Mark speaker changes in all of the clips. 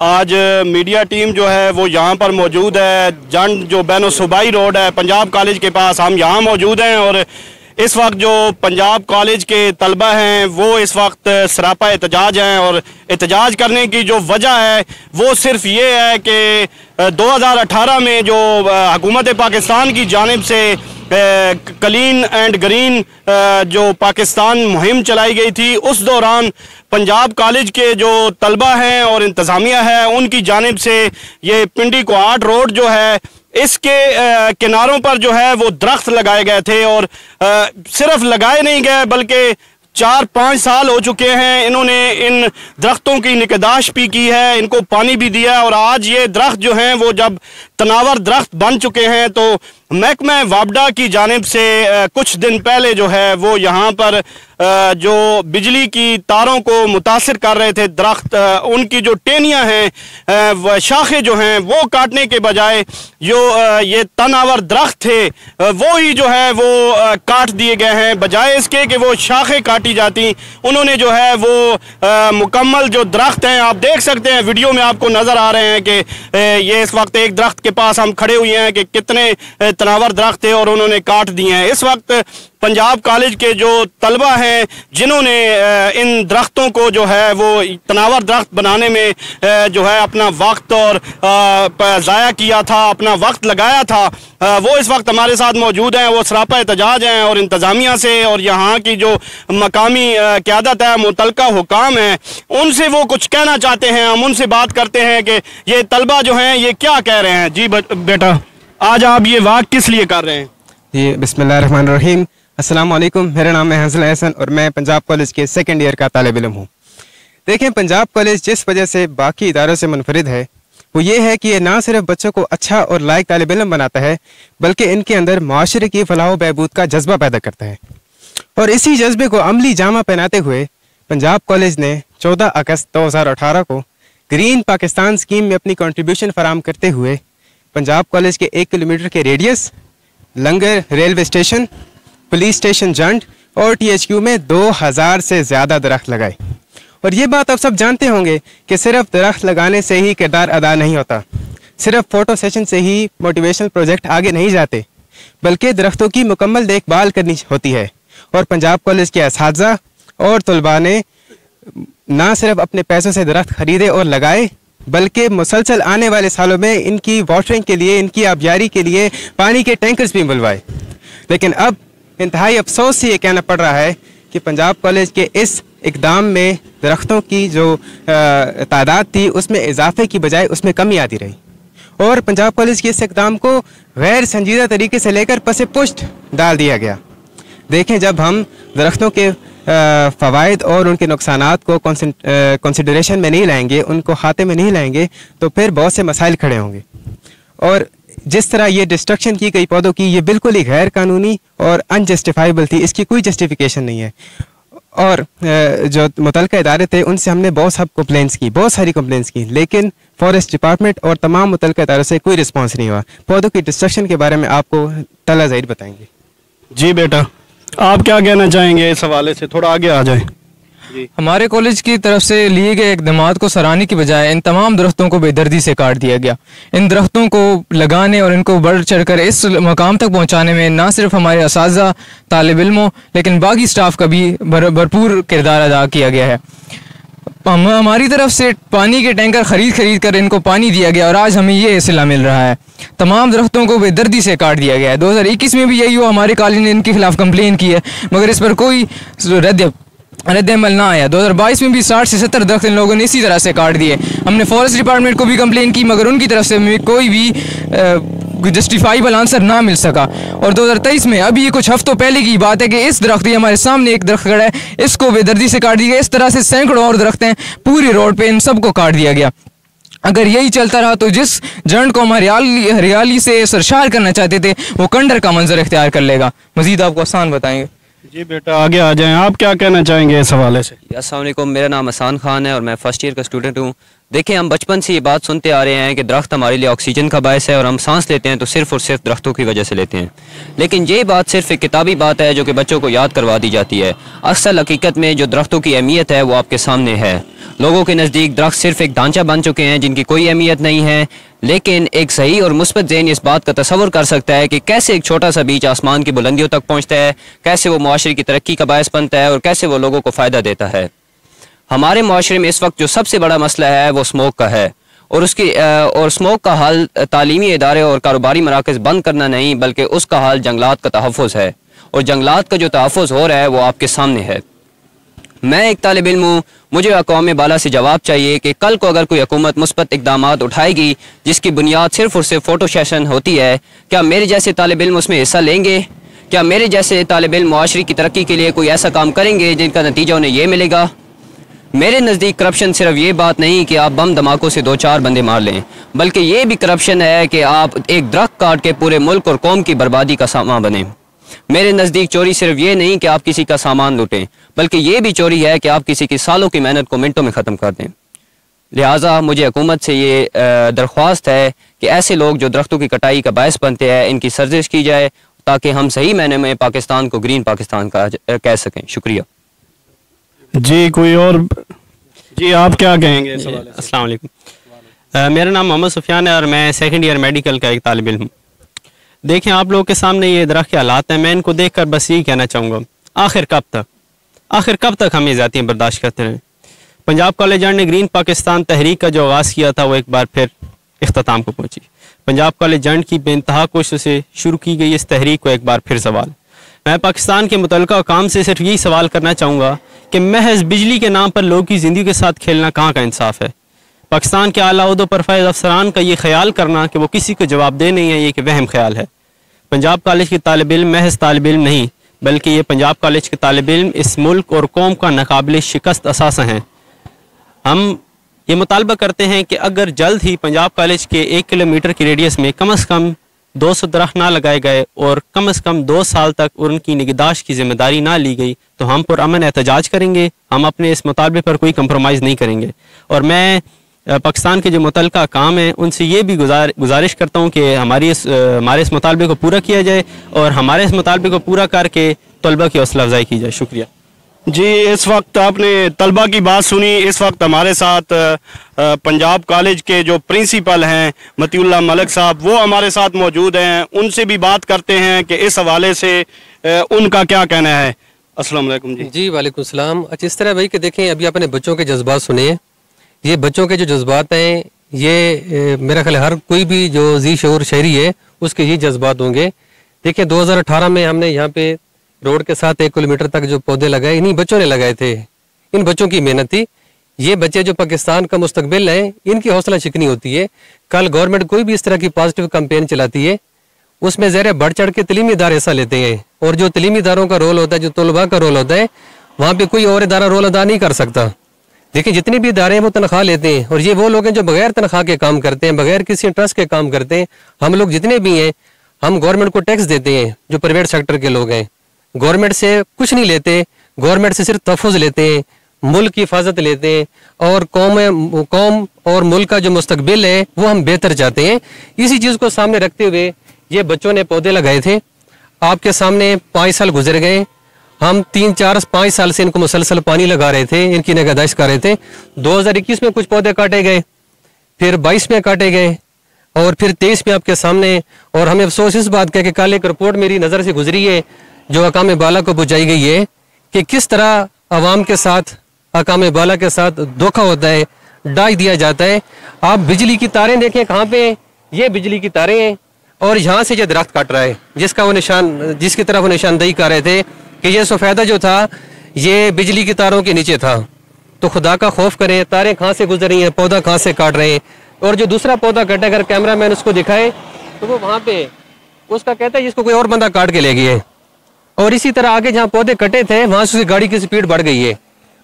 Speaker 1: आज media team जो है वो यहाँ पर मौजूद है। जंड जो बैनो सूबाई रोड है पंजाब कॉलेज के पास, हम यहाँ मौजूद हैं और इस वक्त जो पंजाब कॉलेज के तलबा हैं वो इस वक्त सरापा एहतजाज हैं। और एहतजाज करने की जो वजह है वो सिर्फ ये है कि 2018 में जो हुकूमत पाकिस्तान की जानिब से क्लीन एंड ग्रीन जो पाकिस्तान मुहिम चलाई गई थी, उस दौरान पंजाब कॉलेज के जो तलबा हैं और इंतज़ामिया है उनकी जानिब से ये पिंडी कोहाट रोड जो है इसके किनारों पर जो है वो दरख्त लगाए गए थे। और सिर्फ लगाए नहीं गए बल्कि 4-5 साल हो चुके हैं, इन्होंने इन दरख्तों की निगहदाश्त भी की है, इनको पानी भी दिया। और आज ये दरख्त जो हैं वो जब तनावर दरख्त बन चुके हैं तो महकमा वापडा की जानिब से कुछ दिन पहले जो है वो यहाँ पर जो बिजली की तारों को मुतासिर कर रहे थे दरख्त, उनकी जो टेनियाँ हैं शाखें जो हैं वो काटने के बजाय जो ये तनावर दरख्त थे वो ही जो है वो काट दिए गए हैं। बजाय इसके कि वो शाखें काटी जाती, उन्होंने जो है वो मुकम्मल जो दरख्त हैं, आप देख सकते हैं वीडियो में आपको नज़र आ रहे हैं कि ये इस वक्त एक दरख्त के पास हम खड़े हुए हैं कि कितने तनावर दरख्त थे और उन्होंने काट दिए हैं। इस वक्त पंजाब कॉलेज के जो तलबा हैं जिन्होंने इन दरख्तों को जो है वो तनावर दरख्त बनाने में जो है अपना वक्त और ज़ाया किया था, अपना वक्त लगाया था, वो इस वक्त हमारे साथ मौजूद हैं। वो सरापा एहतजाज हैं और इंतज़ामिया से और यहाँ की जो मकामी क़यादत है, मुतलका हुकाम है, उनसे वो कुछ कहना चाहते हैं। हम उनसे बात करते हैं कि ये तलबा जो हैं ये क्या कह रहे हैं। जी बेटा, आज आप ये वाक़ किस लिए कर रहे हैं?
Speaker 2: जी बिस्मिल्लाहिर्रहमानिर्रहीम, अस्सलाम वालेकुम। मेरा नाम है हंसल एहसन और मैं पंजाब कॉलेज के सेकंड ईयर का तालिब इल्म हूँ। देखें, पंजाब कॉलेज जिस वजह से बाकी इदारों से मुनफरिद है वो ये है कि ये ना सिर्फ बच्चों को अच्छा और लायक तालिब इल्म बनाता है बल्कि इनके अंदर माशरे की फलाह बहबूद का जज्बा पैदा करता है। और इसी जज्बे को अमली जामा पहनाते हुए पंजाब कॉलेज ने 14 अगस्त 2018 को ग्रीन पाकिस्तान स्कीम में अपनी कंट्रीब्यूशन फराम करते हुए पंजाब कॉलेज के 1 किलोमीटर के रेडियस, लंगर रेलवे स्टेशन, पुलिस स्टेशन जंड और THQ में 2000 से ज़्यादा दरख्त लगाए। और ये बात आप सब जानते होंगे कि सिर्फ दरख्त लगाने से ही किरदार अदा नहीं होता, सिर्फ फ़ोटो सेशन से ही मोटिवेशनल प्रोजेक्ट आगे नहीं जाते, बल्कि दरख्तों की मुकम्मल देखभाल करनी होती है। और पंजाब कॉलेज के असातिज़ा और तलबा ने ना सिर्फ अपने पैसों से दरख्त खरीदे और लगाए बल्कि मुसलसल आने वाले सालों में इनकी वाटरिंग के लिए, इनकी आबियारी के लिए पानी के टैंकर्स भी बुलवाए। लेकिन अब इंतहाई अफसोस से ये कहना पड़ रहा है कि पंजाब कॉलेज के इस इक़दाम में दरख्तों की जो तादाद थी उसमें इजाफे की बजाय उसमें कमी आती रही और पंजाब कॉलेज के इस इक़दाम को गैर संजीदा तरीके से लेकर पसे पुष्ट डाल दिया गया। देखें, जब हम दरख्तों के फ़वाइद और उनके नुकसानात को कंसिडरेशन में नहीं लाएंगे, उनको खाते में नहीं लाएंगे, तो फिर बहुत से मसाइल खड़े होंगे। और जिस तरह ये डिस्ट्रक्शन की गई पौधों की, ये बिल्कुल ही गैर कानूनी और अनजस्टिफाइबल थी, इसकी कोई जस्टिफिकेशन नहीं है। और जो मुतलका इदारे थे उनसे हमने बहुत सारी कंप्लेंट्स की, लेकिन फॉरेस्ट डिपार्टमेंट और तमाम मुतलका इदारों से कोई रिस्पॉन्स नहीं हुआ। पौधों की डिस्ट्रक्शन के बारे में आपको तला ज़हीर बताएंगे।
Speaker 1: जी बेटा, आप क्या कहना चाहेंगे इस हवाले से? थोड़ा आगे आ जाएं।
Speaker 3: हमारे कॉलेज की तरफ से लिए गए इक़दामात को सराहने की बजाय इन तमाम दरख्तों को बेदर्दी से काट दिया गया। इन दरख्तों को लगाने और इनको बढ़ चढ़कर इस मकाम तक पहुंचाने में ना सिर्फ हमारे असातिज़ा, तालिब इल्मों, लेकिन बाकी स्टाफ का भी भरपूर किरदार अदा किया गया है। हमारी तरफ से पानी के टैंकर खरीद कर इनको पानी दिया गया और आज हमें ये सिला मिल रहा है। तमाम दरख्तों को बेदर्दी से काट दिया गया है। 2021 में भी यही हुआ, हमारे कॉलेज ने इनके खिलाफ कंप्लेन की है मगर इस पर कोई रद्द अमल ना आया। 2022 में भी 60 से 70 दरख्त इन लोगों ने इसी तरह से काट दिए। हमने फॉरेस्ट डिपार्टमेंट को भी कंप्लेन की मगर उनकी तरफ से कोई भी जस्टिफाइबल आंसर ना मिल सका। और 2023 में अभी ये कुछ हफ्तों पहले की बात है कि इस दरख्त, ये हमारे सामने एक दरख्त खड़ा है, इसको बेदर्दी से काट दिया गया। इस तरह से सैकड़ों और दरख्त हैं पूरी रोड पे, इन सबको काट दिया गया। अगर यही चलता रहा तो जिस जंड को हम हरियाली से सरशार करना चाहते थे वो कंडर का मंजर इख्तियार कर लेगा। मजीद आपको आसान बताएंगे।
Speaker 1: जी बेटा, आगे आ जाएं। आप क्या कहना चाहेंगे इस हवाले से?
Speaker 4: अस्सलाम वालेकुम, मेरा नाम आसान खान है और मैं फ़र्स्ट ईयर का स्टूडेंट हूँ। देखिए, हम बचपन से ये बात सुनते आ रहे हैं कि दरख्त हमारे लिए ऑक्सीजन का बायस है और हम सांस लेते हैं तो सिर्फ़ और सिर्फ दरख्तों की वजह से लेते हैं। लेकिन ये बात सिर्फ एक किताबी बात है जो कि बच्चों को याद करवा दी जाती है। असल हकीकत में जो दरख्तों की अहमियत है वो आपके सामने है। लोगों के नज़दीक दरख्त सिर्फ एक ढांचा बन चुके हैं जिनकी कोई अहमियत नहीं है, लेकिन एक सही और मुस्बत ज़हन इस बात का तसव्वुर कर सकता है कि कैसे एक छोटा सा बीज आसमान की बुलंदियों तक पहुँचता है, कैसे वो मुआशरे की तरक्की का बायस बनता है और कैसे वो लोगों को फ़ायदा देता है। हमारे मुआशरे में इस वक्त जो सबसे बड़ा मसला है वो स्मोक का है, और स्मोक का हल तालीमी इदारे और कारोबारी मराकज़ बंद करना नहीं, बल्कि उसका हल जंगलात का तहफ़्फ़ुज़ है, और जंगलात का जो तहफ़्फ़ुज़ हो रहा है वो आपके सामने है। मैं एक तालिब इल्म हूँ, मुझे अक़वाम बाला से जवाब चाहिए कि कल को अगर कोई हुकूमत मुस्बत इक़दामात उठाएगी जिसकी बुनियाद सिर्फ़ और सिर्फ फ़ोटो सेशन होती है, क्या मेरे जैसे तालिब इल्म उसमें हिस्सा लेंगे? क्या मेरे जैसे तालिब इल्म मुआशरे की तरक्की के लिए कोई ऐसा काम करेंगे जिनका नतीजा उन्हें ये मिलेगा? मेरे नज़दीक करप्शन सिर्फ ये बात नहीं कि आप बम धमाकों से 2-4 बंदे मार लें, बल्कि ये भी करप्शन है कि आप एक दरख्त काट के पूरे मुल्क और कौम की बर्बादी का सामान बने। मेरे नज़दीक चोरी सिर्फ ये नहीं कि आप किसी का सामान लूटें, बल्कि ये भी चोरी है कि आप किसी की सालों की मेहनत को मिनटों में ख़त्म कर दें। लिहाजा मुझे हुकूमत से ये दरख्वास्त है कि ऐसे लोग जो दरख्तों की कटाई का बायस बनते हैं इनकी सर्जिश की जाए, ताकि हम सही मायने में पाकिस्तान को ग्रीन पाकिस्तान कह सकें। शुक्रिया
Speaker 1: जी। कोई और? जी, आप क्या कहेंगे?
Speaker 5: अस्सलाम वालेकुम। मेरा नाम मोहम्मद सुफियान है और मैं सेकंड ईयर मेडिकल का एक तालिब इल्म हूँ। देखें, आप लोगों के सामने ये दरख्त के हालात हैं, मैं इनको देखकर बस यही कहना चाहूँगा, आखिर कब तक हम ये ज़ातियाँ बर्दाश्त करते रहें। पंजाब कॉलेज ने ग्रीन पाकिस्तान तहरीक का जो आगाज़ किया था वो एक बार फिर इख्तिताम को पहुँची। पंजाब कॉलेज की बेइंतहा कोशिशों से शुरू की गई इस तहरीक को एक बार फिर सवाल। मैं पाकिस्तान के मुतल्लिका काम से सिर्फ यही सवाल करना चाहूँगा कि महज बिजली के नाम पर लोगों की ज़िंदगी के साथ खेलना कहाँ का इंसाफ है। पाकिस्तान के आला ओहदों पर फाइज अफसरान का ये ख्याल करना कि वो किसी को जवाबदेह नहीं है, ये कि वहम ख्याल है। पंजाब कॉलेज के तालिब इल्म महज तालिब इल्म नहीं, बल्कि ये पंजाब कॉलेज के तालिब इल्म इस मुल्क और कौम का नाकाबिल शिकस्त असासा हैं। हम ये मुतालबा करते हैं कि अगर जल्द ही पंजाब कॉलेज के 1 किलोमीटर की रेडियस में कम से कम 200 दरख्त ना लगाए गए और कम से कम 2 साल तक उनकी निगहदाश्त की जिम्मेदारी ना ली गई तो हम पुरअमन एहतजाज करेंगे। हम अपने इस मुतालबे पर कोई कंप्रोमाइज़ नहीं करेंगे। और मैं पाकिस्तान के जो मुतल्लिका काम है उनसे ये भी गुजारिश करता हूँ कि हमारे इस मुतालबे को पूरा किया जाए और हमारे इस मुतालबे को पूरा करके तलबा की हौसला अफजाई की जाए। शुक्रिया
Speaker 1: जी। इस वक्त आपने तलबा की बात सुनी। इस वक्त हमारे साथ पंजाब कॉलेज के जो प्रिंसिपल हैं मतीउल्लाह मलिक साहब, वो हमारे साथ मौजूद हैं। उनसे भी बात करते हैं कि इस हवाले से उनका क्या कहना है। अस्सलाम वालेकुम जी।
Speaker 6: जी वालेकुम सलाम। अच्छा, इस तरह भाई कि देखें, अभी आपने बच्चों के जज्बात सुने। ये बच्चों के जो जज्बात हैं ये मेरा ख्याल हर कोई भी जो जी शऊर शहरी है उसके ये जज्बात होंगे। देखिए, 2018 में हमने यहाँ पे रोड के साथ 1 किलोमीटर तक जो पौधे लगाए इन्हीं बच्चों ने लगाए थे। इन बच्चों की मेहनत थी। ये बच्चे जो पाकिस्तान का मुस्तकबिल है, इनकी हौसला शिकनी होती है। कल गवर्नमेंट कोई भी इस तरह की पॉजिटिव कैंपेन चलाती है, उसमें ज़रा बढ़ चढ़ के तलीमी इदारे हिस्सा लेते हैं। और जो तलीमी इदारों का रोल होता है, जो तलबा का रोल होता है, वहाँ पे कोई और इदारा रोल अदा नहीं कर सकता। देखिए, जितने भी इदारे हैं वो तनख्वाह लेते हैं, और ये वो लोग हैं जो बगैर तनख्वाह के काम करते हैं, बगैर किसी इंटरेस्ट के काम करते हैं। हम लोग जितने भी हैं, हम गवर्नमेंट को टैक्स देते हैं। जो प्राइवेट सेक्टर के लोग हैं, गवर्नमेंट से कुछ नहीं लेते, गवर्नमेंट से सिर्फ तहफ़्फ़ुज़ लेते हैं, मुल्क की हिफाजत लेते हैं, और कौम और मुल्क का जो मुस्तकबिल है वो हम बेहतर चाहते हैं। इसी चीज़ को सामने रखते हुए ये बच्चों ने पौधे लगाए थे। आपके सामने 5 साल गुजर गए। हम 3, 4, 5 साल से इनको मुसलसल पानी लगा रहे थे, इनकी निगहदाश्त कर रहे थे। 2021 में कुछ पौधे काटे गए, फिर 22 में काटे गए, और फिर 23 में आपके सामने। और हमें अफसोस इस बात का कि कल एक रिपोर्ट मेरी नज़र से गुजरी है जो अकाम बाला को पहुँचाई गई है कि किस तरह अवाम के साथ, अकाम बाला के साथ धोखा होता है, डाल दिया जाता है। आप बिजली की तारें देखें कहाँ पे, ये बिजली की तारें हैं, और यहाँ से ये दरख्त काट रहा है जिसकी तरफ वो निशानदेही कर रहे थे कि ये सफ़ेदा जो था ये बिजली की तारों के नीचे था। तो खुदा का खौफ करें, तारें कहाँ से गुजर रही हैं, पौधा कहाँ से काट रहे हैं। और जो दूसरा पौधा कटा, अगर कैमरा मैन उसको दिखाए तो वो वहाँ पे उसका कहता है जिसको कोई और बंदा काट के ले गया है। और इसी तरह आगे जहाँ पौधे कटे थे वहाँ से गाड़ी की स्पीड बढ़ गई है,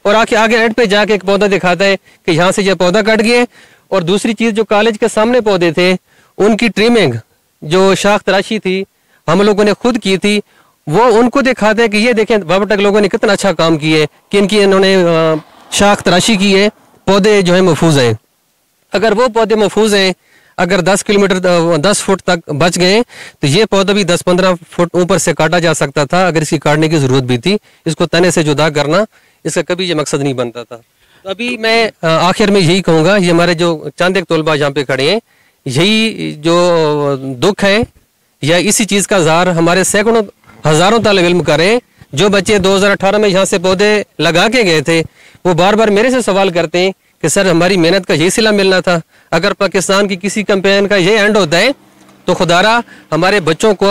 Speaker 6: और आगे एंड पे जाके एक पौधा दिखाता है कि यहाँ से ये पौधा कट गया। और दूसरी चीज़, जो कॉलेज के सामने पौधे थे उनकी ट्रिमिंग, जो शाख तराशी थी, हम लोगों ने खुद की थी, वो उनको दिखाते हैं कि ये देखें बाबा टक लोगों ने कितना अच्छा काम किया है कि इनकी इन्होंने शाख तराशी की है, पौधे जो है महफूज हैं। अगर वो पौधे महफूज हैं, अगर 10 किलोमीटर 10 फुट तक बच गए तो ये पौधा भी 10-15 फुट ऊपर से काटा जा सकता था अगर इसकी काटने की ज़रूरत भी थी। इसको तने से जुदा करना इसका कभी ये मकसद नहीं बनता था। तो अभी मैं आखिर में यही कहूँगा, ये हमारे जो चंद एक तलबा यहाँ पे खड़े हैं, यही जो दुख है या इसी चीज़ का इज़हार हमारे सैकड़ों हज़ारों तालिब इल्म करें। जो बच्चे 2018 में यहाँ से पौधे लगा के गए थे वो बार बार मेरे से सवाल करते हैं कि सर हमारी मेहनत का यही सिला मिलना था। अगर पाकिस्तान की किसी कैंपेन का ये एंड होता है तो खुदारा हमारे बच्चों को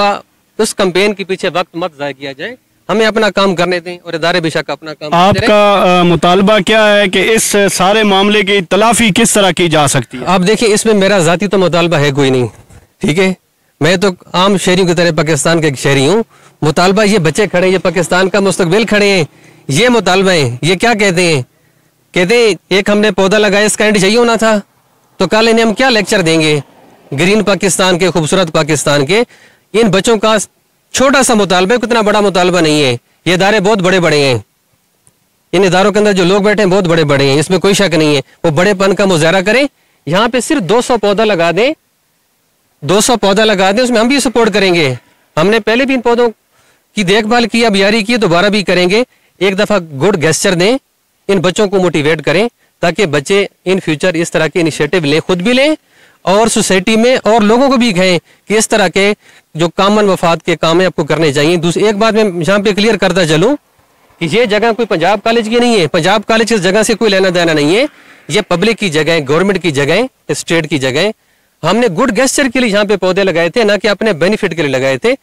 Speaker 6: उस कैंपेन के पीछे वक्त मत ज़ाया किया जाए, हमें अपना काम करने दें और इदारे बेशक अपना काम।
Speaker 1: आपका मुतालबा क्या है कि इस सारे मामले की तलाफी किस तरह की जा सकती है?
Speaker 6: आप देखिए, इसमें मेरा ज़ाती तो मुतालबा है कोई नहीं, ठीक है, मैं तो आम शहरियों की तरह पाकिस्तान का एक शहरी हूँ। मुतालबा ये बच्चे खड़े, ये पाकिस्तान का मुस्तकबिल खड़े हैं, ये मुतालबा है। ये क्या कहते हैं, कहते हैं एक हमने पौधा लगाया इसका एंड यही होना था, तो कल इन्हें हम क्या लेक्चर देंगे ग्रीन पाकिस्तान के, खूबसूरत पाकिस्तान के। इन बच्चों का छोटा सा मुतालबा, कितना बड़ा मुतालबा नहीं है। ये इदारे बहुत बड़े बड़े हैं, इन इदारों के अंदर जो लोग बैठे हैं बहुत बड़े बड़े हैं, इसमें कोई शक नहीं है। वो बड़ेपन का मुजाहरा करें, यहाँ पे सिर्फ 200 पौधा लगा दें, 200 पौधा लगा दें, उसमें हम भी सपोर्ट करेंगे। हमने पहले भी इन पौधों की देखभाल की, अब यारी की, दोबारा भी करेंगे। एक दफ़ा गुड गेस्चर दें, इन बच्चों को मोटिवेट करें ताकि बच्चे इन फ्यूचर इस तरह के इनिशिएटिव लें, खुद भी लें और सोसाइटी में और लोगों को भी कहें कि इस तरह के जो कॉमन मफाद के काम है आपको करने चाहिए। दूसरी एक बात मैं यहाँ पे क्लियर करता चलूँ कि ये जगह कोई पंजाब कॉलेज की नहीं है, पंजाब कॉलेज इस जगह से कोई लेना देना नहीं है। ये पब्लिक की जगह है, गवर्नमेंट की जगह है, स्टेट की जगह है। हमने गुड गेस्चर के लिए यहाँ पे पौधे लगाए थे, ना कि अपने बेनिफिट के लिए लगाए थे।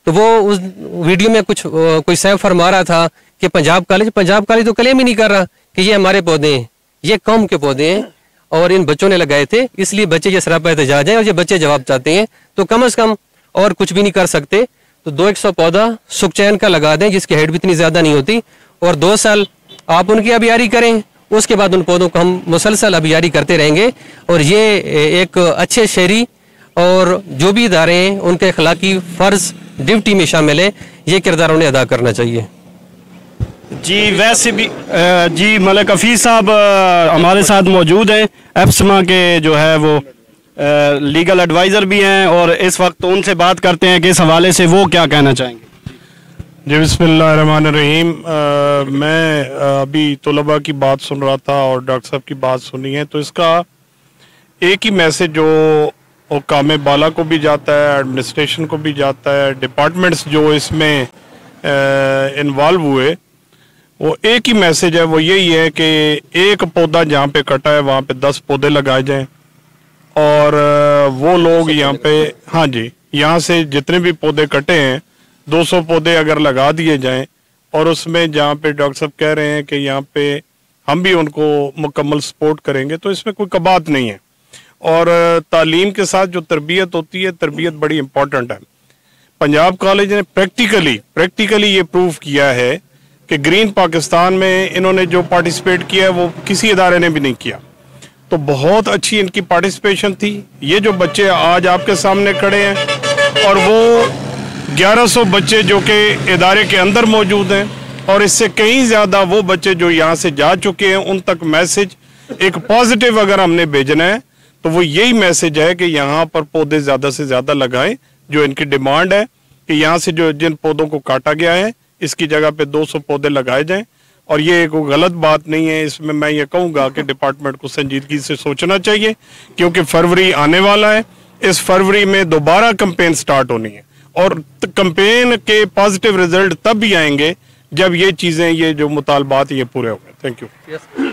Speaker 6: तो वो उस वीडियो में कुछ कोई सैफ फरमा रहा था कि पंजाब कॉलेज तो क्लेम ही नहीं कर रहा कि ये हमारे पौधे हैं, ये कौम के पौधे हैं और इन बच्चों ने लगाए थे, इसलिए बच्चे ये सरापा एहतजाज है और ये बच्चे जवाब चाहते हैं। तो कम से कम और कुछ भी नहीं कर सकते तो 200 पौधा सुखचैन का लगा दें जिसकी हाइट भी इतनी ज़्यादा नहीं होती, और 2 साल आप उनकी अबियारी करें, उसके बाद उन पौधों को हम मुसलसल अबियारी करते रहेंगे। और ये एक अच्छे शहरी और जो भी इदारे हैं उनके अखलाकी फ़र्ज ड्यूटी में शामिल है, ये किरदार उन्हें अदा करना चाहिए।
Speaker 1: जी वैसे भी जी मलिक हफीज़ साहब हमारे साथ मौजूद हैं, एप्समा के जो है वो लीगल एडवाइज़र भी हैं, और इस वक्त उनसे बात करते हैं कि इस हवाले से वो क्या कहना चाहेंगे।
Speaker 7: जी बिस्मिल्लाहिर्रहमानिर्रहीम। मैं अभी तलबा की बात सुन रहा था और डॉक्टर साहब की बात सुनी है, तो इसका एक ही मैसेज जो काम बाला को भी जाता है, एडमिनिस्ट्रेशन को भी जाता है, डिपार्टमेंट्स जो इसमें इन्वॉल्व हुए, वो एक ही मैसेज है, वो यही है कि एक पौधा जहाँ पे कटा है वहाँ पे 10 पौधे लगाए जाएं। और वो लोग यहाँ पे, हाँ जी, यहाँ से जितने भी पौधे कटे हैं 200 पौधे अगर लगा दिए जाएं, और उसमें जहाँ पे डॉक्टर साहब कह रहे हैं कि यहाँ पे हम भी उनको मुकम्मल सपोर्ट करेंगे, तो इसमें कोई कबात नहीं है। और तालीम के साथ जो तरबियत होती है, तरबियत बड़ी इम्पोर्टेंट है। पंजाब कॉलेज ने प्रैक्टिकली ये प्रूव किया है कि ग्रीन पाकिस्तान में इन्होंने जो पार्टिसिपेट किया है वो किसी इदारे ने भी नहीं किया। तो बहुत अच्छी इनकी पार्टिसिपेशन थी। ये जो बच्चे आज आपके सामने खड़े हैं, और वो 1100 बच्चे जो कि इदारे के अंदर मौजूद हैं, और इससे कहीं ज़्यादा वो बच्चे जो यहाँ से जा चुके हैं, उन तक मैसेज एक पॉजिटिव अगर हमने भेजना है तो वो यही मैसेज है कि यहाँ पर पौधे ज़्यादा से ज़्यादा लगाएं। जो इनकी डिमांड है कि यहाँ से जो जिन पौधों को काटा गया है इसकी जगह पे 200 पौधे लगाए जाएं, और ये कोई गलत बात नहीं है। इसमें मैं ये कहूँगा कि डिपार्टमेंट को संजीदगी से सोचना चाहिए, क्योंकि फरवरी आने वाला है। इस फरवरी में दोबारा कैंपेन स्टार्ट होनी है, और कैंपेन के पॉजिटिव रिजल्ट तब भी आएंगे जब ये चीज़ें, ये जो मुतालबात ये पूरे हो गए। थैंक यू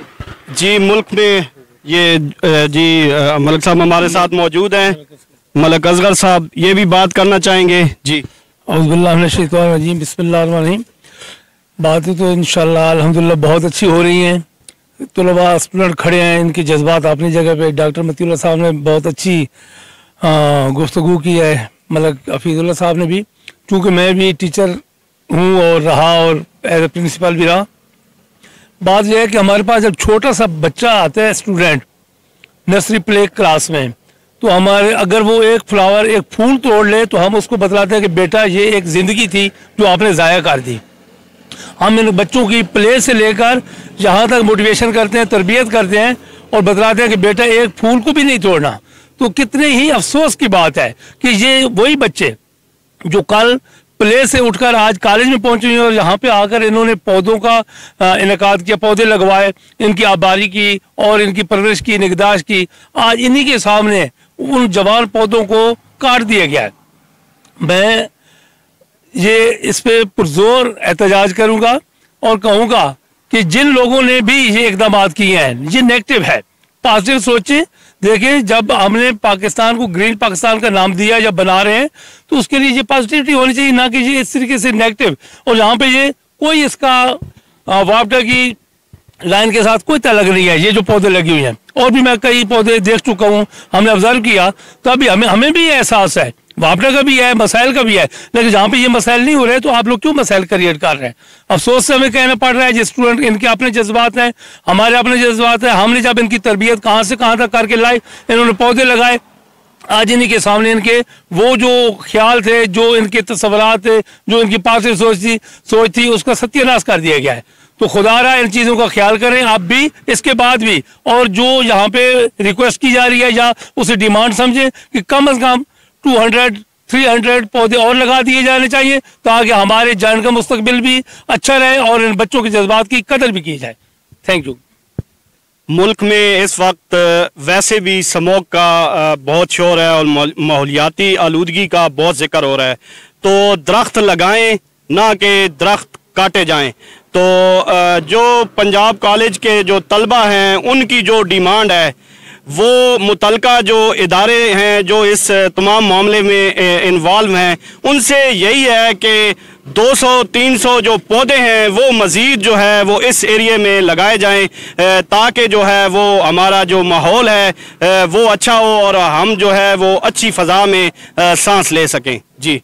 Speaker 1: जी। मुल्क में ये जी मलिक साहब हमारे साथ मौजूद हैं, मलिक असगर साहब, ये भी बात करना चाहेंगे जी।
Speaker 8: औज़ुबिल्लाहिमिनश्शैतानिर्रजीम, बिस्मिल्लाहिर्रहमानिर्रहीम। बातें तो इंशाल्लाह अल्हम्दुलिल्लाह बहुत अच्छी हो रही हैं। तलबा स्टूडेंट खड़े हैं, इनके जज्बात अपनी जगह पे। डॉक्टर मतीउल्लाह साहब ने बहुत अच्छी गुफ्तगू की है, मलिक हफीज़ुल्लाह साहब ने भी, क्योंकि मैं भी टीचर हूँ और रहा, और एज ए प्रिंसिपल भी रहा। बात यह है कि हमारे पास जब छोटा सा बच्चा आता है, स्टूडेंट नर्सरी प्ले क्लास में, तो हमारे अगर वो एक फ्लावर, एक फूल तोड़ ले तो हम उसको बतलाते हैं कि बेटा ये एक ज़िंदगी थी जो आपने ज़ाया कर दी। हम इन बच्चों की प्ले से लेकर जहाँ तक मोटिवेशन करते हैं, तरबियत करते हैं, और बतलाते हैं कि बेटा एक फूल को भी नहीं तोड़ना। तो कितने ही अफसोस की बात है कि ये वही बच्चे जो कल प्ले से उठकर आज कॉलेज में पहुंचे हैं और यहाँ पे आकर इन्होंने पौधों का इनेकाद किया, पौधे लगवाए, इनकी आबादी की और इनकी परवरिश की, निगहदाश्त की। आज इन्हीं के सामने उन जवान पौधों को काट दिया गया है। मैं ये इस पे पुरजोर एहतजाज करूंगा और कहूंगा कि जिन लोगों ने भी ये इकदाम किए हैं ये नेगेटिव है, पॉजिटिव सोचें। देखिए, जब हमने पाकिस्तान को ग्रीन पाकिस्तान का नाम दिया, जब बना रहे हैं तो उसके लिए ये पॉजिटिविटी होनी चाहिए, ना कि ये इस तरीके से नेगेटिव। और यहाँ पे ये कोई इसका वापडा की लाइन के साथ कोई तलक नहीं है। ये जो पौधे लगे हुए हैं, और भी मैं कई पौधे देख चुका हूँ, हमने ऑब्जर्व किया, तो अभी हमें भी एहसास है, वापडा का भी है, मसाइल का भी है। लेकिन जहाँ पे ये मसाइल नहीं हो रहे तो आप लोग क्यों मसाइल क्रिएट कर रहे हैं? अफसोस से हमें कहना पड़ रहा है, जो स्टूडेंट इनके अपने जज्बात हैं, हमारे अपने जज्बात हैं। हमने जब इनकी तरबियत कहाँ से कहाँ तक करके लाई, इन्होंने पौधे लगाए, आज इन्हीं के सामने इनके वो जो ख्याल थे, जो इनके तस्वुरात थे, जो इनकी पॉजिटिव सोच थी, उसका सत्यानाश कर दिया गया है। तो खुदा रहा इन चीज़ों का ख्याल करें आप भी, इसके बाद भी। और जो यहाँ पे रिक्वेस्ट की जा रही है या उसे डिमांड समझें कि कम से कम 200-300 पौधे और लगा दिए जाने चाहिए, ताकि हमारे जान का मुस्तकबिल भी अच्छा रहे और इन बच्चों के जज्बात की कदर भी की जाए। Thank you.
Speaker 1: मुल्क में इस वक्त वैसे भी स्मोक का बहुत शोर है और माहौलियाती आलूदगी का बहुत जिक्र हो रहा है। तो दरख्त लगाएं, ना कि दरख्त काटे जाएं। तो जो पंजाब कॉलेज के जो तलबा हैं उनकी जो डिमांड है वो मुतलका जो इदारे हैं जो इस तमाम मामले में इन्वॉल्व हैं उनसे यही है कि 200-300 जो पौधे हैं वो मज़ीद जो है वो इस एरिए में लगाए जाएं, ताकि जो है वो हमारा जो माहौल है वो अच्छा हो और हम जो है वो अच्छी फ़ज़ा में सांस ले सकें। जी।